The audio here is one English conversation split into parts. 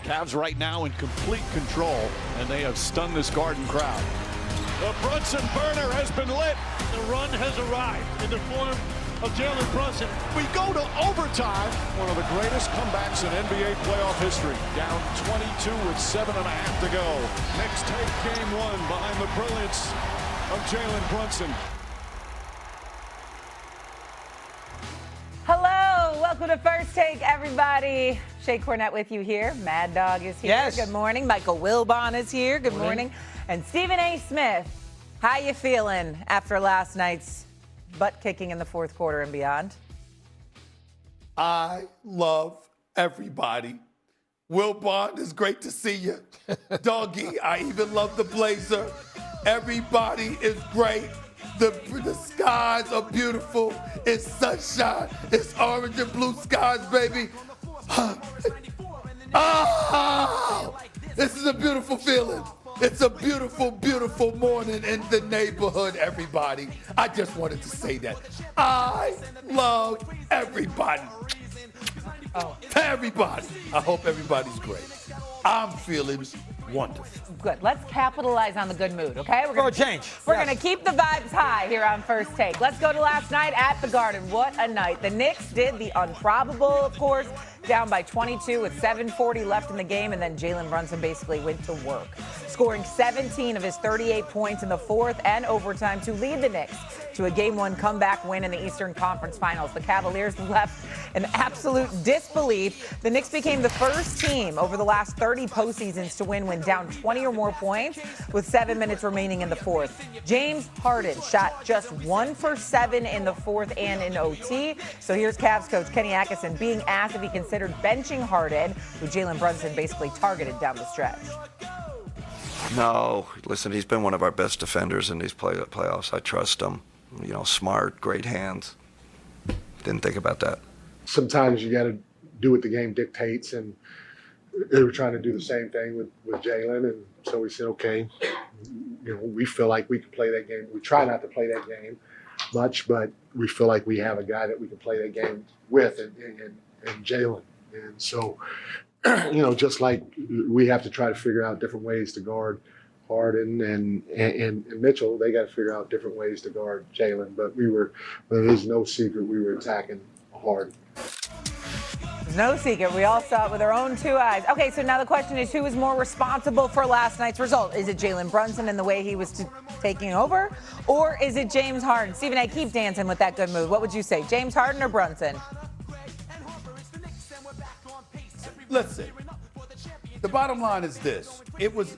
Cavs right now in complete control, and they have stunned this Garden crowd. The Brunson burner has been lit. The run has arrived in the form of Jalen Brunson. We go to overtime. One of the greatest comebacks in NBA playoff history. Down 22 with 7.5 to go. Knicks take game one behind the brilliance of Jalen Brunson. Hello, welcome to First Take, everybody. Shay Cornett with you here. Mad Dog is here. Yes. Good morning. Michael Wilbon is here. Good morning. And Stephen A. Smith, how you feeling after last night's butt kicking in the fourth quarter and beyond? I love everybody. Wilbon, it's great to see you. Doggy, I even love the blazer. Everybody is great. The skies are beautiful. It's sunshine. It's orange and blue skies, baby. Oh, this is a beautiful feeling. It's a beautiful, beautiful morning in the neighborhood, everybody. I just wanted to say that. I love everybody. To everybody. I hope everybody's great. I'm feeling wonderful. Good. Let's capitalize on the good mood, okay? For a change. We're going to keep the vibes high here on First Take. Let's go to last night at the Garden. What a night. The Knicks did the improbable, of course, down by 22 with 7:40 left in the game, and then Jalen Brunson basically went to work, scoring 17 of his 38 points in the fourth and overtime to lead the Knicks to a Game 1 comeback win in the Eastern Conference Finals. The Cavaliers left in absolute disbelief. The Knicks became the first team over the last 30 postseasons to win when down 20 or more points with 7 minutes remaining in the fourth. James Harden shot just 1 for 7 in the fourth and in OT. So here's Cavs coach Kenny Atkinson being asked if he considered benching Harden, who Jalen Brunson basically targeted down the stretch. No, listen, he's been one of our best defenders in these playoffs. I trust him. You know, smart, great hands. Didn't think about that. Sometimes you got to do what the game dictates, and they were trying to do the same thing with Jalen, and so we said, okay, you know, we feel like we can play that game. We try not to play that game much, but we feel like we have a guy that we can play that game with, and Jalen. And so, you know, just like we have to try to figure out different ways to guard Harden and Mitchell, they got to figure out different ways to guard Jalen. But it is no secret we were attacking Harden. No secret. We all saw it with our own two eyes. Okay, so now the question is, who is more responsible for last night's result? Is it Jalen Brunson and the way he was taking over? Or is it James Harden? Stephen, I keep dancing with that good mood. What would you say, James Harden or Brunson? Listen, the bottom line is this. It was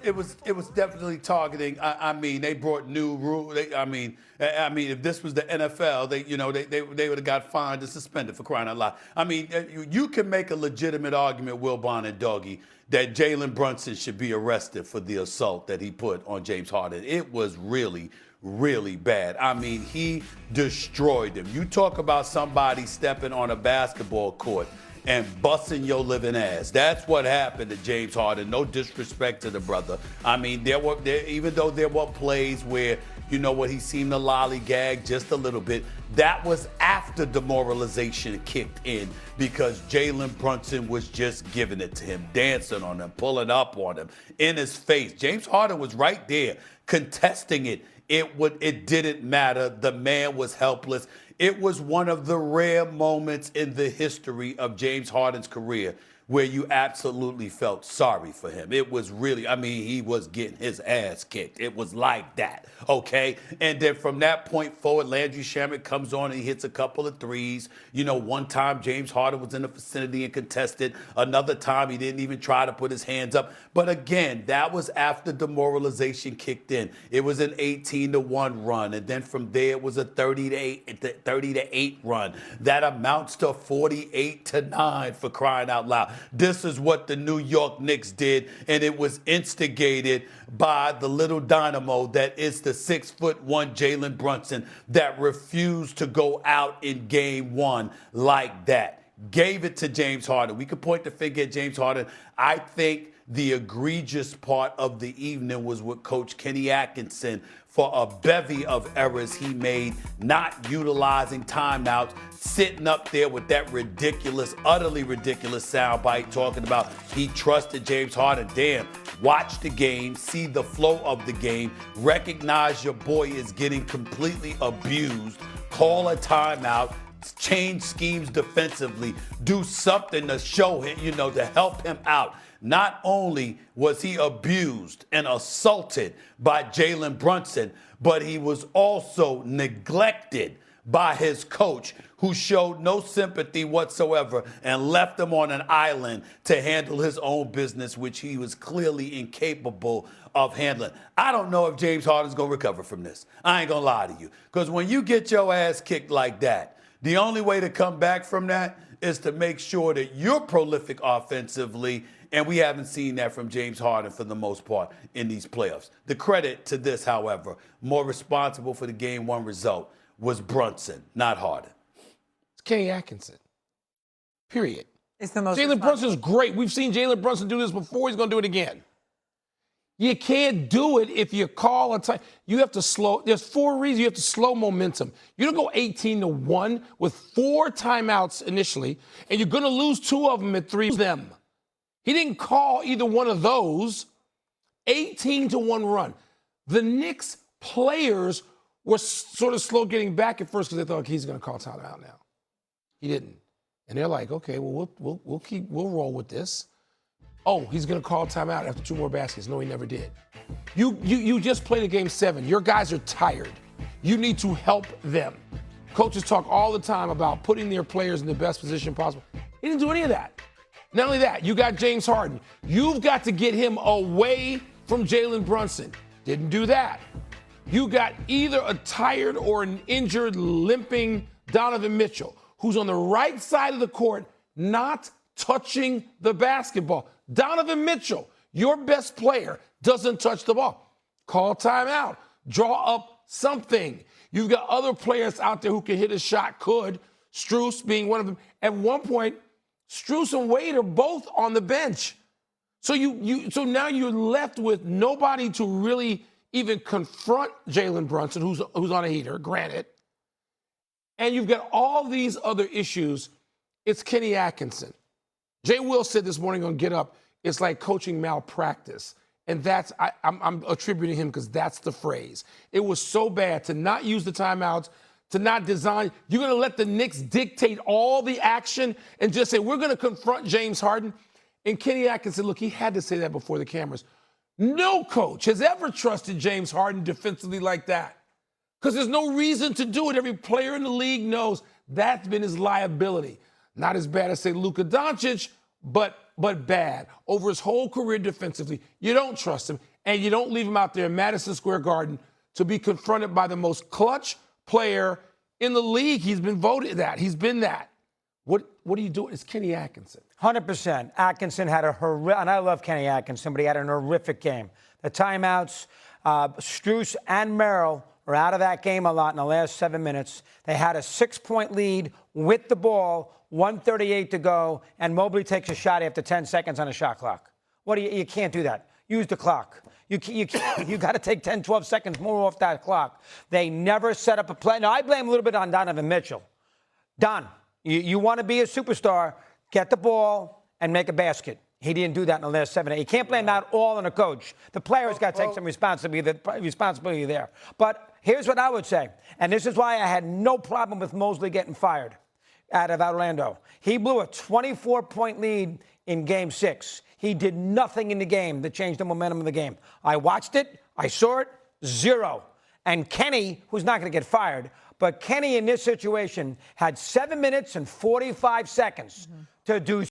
definitely targeting. I mean, they brought new rules. I mean, if this was the NFL, they would have got fined and suspended, for crying out loud. I mean, you can make a legitimate argument, Wilbon and Doggy, that Jalen Brunson should be arrested for the assault that he put on James Harden. It was really, really bad. I mean, he destroyed him. You talk about somebody stepping on a basketball court and busting your living ass. That's what happened to James Harden. No disrespect to the brother. I mean, even though there were plays where, you know what, he seemed to lollygag just a little bit, that was after demoralization kicked in because Jalen Brunson was just giving it to him, dancing on him, pulling up on him, in his face. James Harden was right there contesting it. It didn't matter. The man was helpless. It was one of the rare moments in the history of James Harden's career where you absolutely felt sorry for him. It was really, I mean, he was getting his ass kicked. It was like that, okay? And then from that point forward, Landry Shamet comes on and he hits a couple of threes. You know, one time James Harden was in the vicinity and contested. Another time he didn't even try to put his hands up. But again, that was after demoralization kicked in. It was an 18-1 run. And then from there, it was a 30-8 run. That amounts to 48-9 for crying out loud. This is what the New York Knicks did, and it was instigated by the little dynamo that is the 6'1" Jalen Brunson that refused to go out in game one like that. Gave it to James Harden. We could point the finger at James Harden. I think The egregious part of the evening was with Coach Kenny Atkinson for a bevy of errors he made, not utilizing timeouts, sitting up there with that ridiculous, utterly ridiculous soundbite talking about he trusted James Harden. Damn, watch the game, see the flow of the game, recognize your boy is getting completely abused, call a timeout, change schemes defensively, do something to show him, to help him out. Not only was he abused and assaulted by Jalen Brunson, but he was also neglected by his coach, who showed no sympathy whatsoever and left him on an island to handle his own business, which he was clearly incapable of handling. I don't know if James Harden's going to recover from this. I ain't going to lie to you. Because when you get your ass kicked like that, the only way to come back from that is to make sure that you're prolific offensively, and we haven't seen that from James Harden for the most part in these playoffs. The credit to this, however, more responsible for the Game 1 result was Brunson, not Harden. It's Kenny Atkinson. Period. It's the most Jalen Brunson's great. We've seen Jalen Brunson do this before. He's going to do it again. You can't do it if you call a time. You have to slow. There's 4 reasons you have to slow momentum. You don't go 18-1 with 4 timeouts initially, and you're going to lose 2 of them at 3. Them. He didn't call either one of those. 18-1 run. The Knicks players were sort of slow getting back at first because they thought, okay, he's going to call timeout now. He didn't. And they're like, okay, well, we'll roll with this. Oh, he's going to call timeout after 2 more baskets. No, he never did. You just played a game 7. Your guys are tired. You need to help them. Coaches talk all the time about putting their players in the best position possible. He didn't do any of that. Not only that, you got James Harden. You've got to get him away from Jalen Brunson. Didn't do that. You got either a tired or an injured, limping Donovan Mitchell, who's on the right side of the court, not touching the basketball. Donovan Mitchell, your best player, doesn't touch the ball. Call timeout. Draw up something. You've got other players out there who can hit a shot, Strus being one of them. At one point, Strus and Wade are both on the bench. So so now you're left with nobody to really even confront Jalen Brunson, who's on a heater, granted. And you've got all these other issues. It's Kenny Atkinson. Jay Will said this morning on Get Up, it's like coaching malpractice. And I'm attributing him because that's the phrase. It was so bad to not use the timeouts, to not design. You're going to let the Knicks dictate all the action and just say, we're going to confront James Harden. And Kenny Atkinson, look, he had to say that before the cameras. No coach has ever trusted James Harden defensively like that because there's no reason to do it. Every player in the league knows that's been his liability. Not as bad as, say, Luka Doncic, but bad. Over his whole career defensively, you don't trust him, and you don't leave him out there in Madison Square Garden to be confronted by the most clutch player in the league. He's been voted that. He's been that. What do you do? It's Kenny Atkinson. 100%. Atkinson had and I love Kenny Atkinson, but he had an horrific game. The timeouts, Strus and Merrill were out of that game a lot in the last 7 minutes. They had a 6-point lead with the ball, 1:38 to go, and Mobley takes a shot after 10 seconds on a shot clock. You can't do that. Use the clock. You got to take 10, 12 seconds more off that clock. They never set up a play. Now, I blame a little bit on Donovan Mitchell. Don, you want to be a superstar, get the ball and make a basket. He didn't do that in the last 7 days. You can't blame that all on a coach. The players got to take some responsibility there. But here's what I would say, and this is why I had no problem with Mosley getting fired out of Orlando. He blew a 24-point lead in Game 6. He did nothing in the game that changed the momentum of the game. I watched it. I saw it. 0. And Kenny, who's not going to get fired, but Kenny in this situation had 7 minutes and 45 seconds to do